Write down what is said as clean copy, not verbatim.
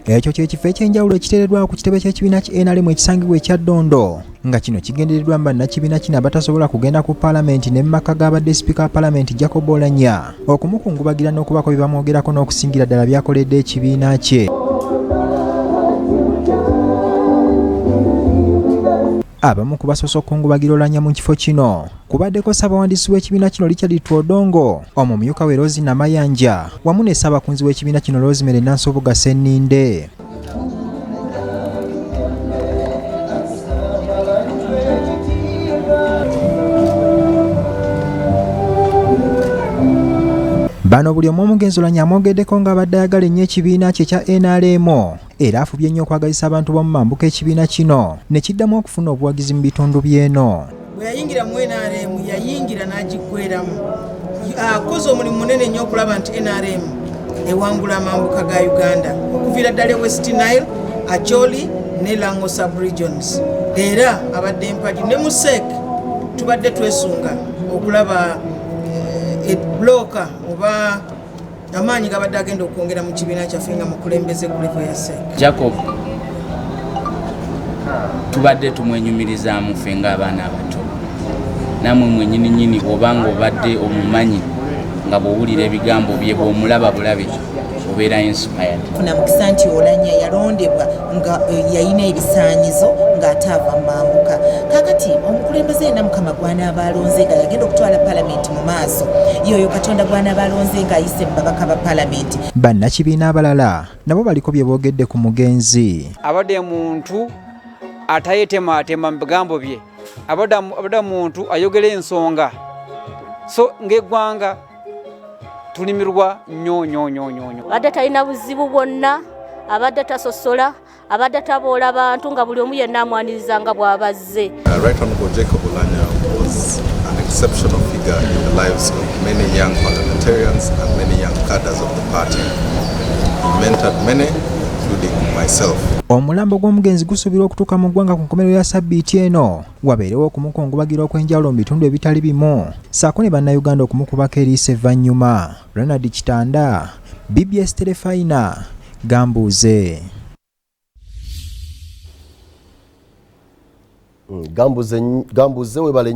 Ekyo ky'ekifo eky'enjawulo ekiteereddwawo ku kitebe ky'ekibiina ki NRM ekisangibwa Kyaddondo nga kino kigendereddwa bannakibiina kino abatasobola kugenda ku palamenti ne mmaka ga Abadde Sipiika wa palamenti Jacob Oulanyah okumukungubagira n'okubaako bye bamwogerako n'okusingira ddala by'akoledde ekibiina kye. Abamu ku basoose okukungubagira Oulanyah mu kifo kino kubaddeko ssaabawandiisi w'ekibiina kino Richard Twodongo, omumyuka we Rose Namayanja wamu ne ssaabakunzi w'ekibiina kino Rosemary Nansobuga Senninde. Bano buli omu omugenzi Oulanyah amwogeddeko ng'abadde ayagala ennyo ekibiina kye ekya NRM era afubye nnyo okwagaliza abantu b'omu mambuka ekibiina kino ne kiddamu okufuna obuwagizi mu bitundu by'eno. Bwe yayingira mu NRM yayingira n'agiggweramu. Akoze omulimu munene nnyo okulaba nti NRM ewangula amambuka ga Uganda okuviira ddala e West Nile, Acholi ne Lango sub-regions. Era abadde empagi ne mu SEC tubadde twesunga okulaba bloka oba amaanyi gabadde agenda okwongera mu kibiina kyaffe nga mukulembeze ku level ya SEC. Jacob tubadde tumwenyumirizaamu ffe ng'abaana abato, namwe mwennyininyini obanga obadde omumanyi nga bw'owulira ebigambo bye bw'omulaba bulabe obeera inspired. Funa mukisa nti Oulanyah yalondebwa nga yayina ebisaanyizo ng'ataava mu mambuka. Kaakati omukulembeze yenna Mukama gw'anaaba alonze nga yagenda okutwala palamenti mu maaso, yoyo Katonda gw'anaaba alonze ng'ayise mu babaka ba palamenti. Bannakibiina abalala nabo baliko bye boogedde ku mugenzi. Abadde muntu atayetematema mu bigambo bye, abadde muntu ayogera ensonga, so ng'eggwanga tulimirwa nnyo. Abadde talina buzibu bwonna, abadde tasosola, abadde taboola bantu nga buli omu yenna amwaniriza nga bw'abazze. Right Honorable Jacob Oulanyah was an exceptional figure in the lives of many young parliamentarians and many young cadres of the party. He mentored many, including myself. Omulambo gw'omugenzi gusuubirwa okutuuka mu ggwanga ku nkomerero ya sabbiiti eno wabeerewo okumukungubagira okw'enjawulo mu bitundu ebitali bimu ssaako ne bannayuganda okumukubako eriiso evvannyuma. Ronald Kitanda, BBS Terefayina, Gambuuze. Gambuuze webale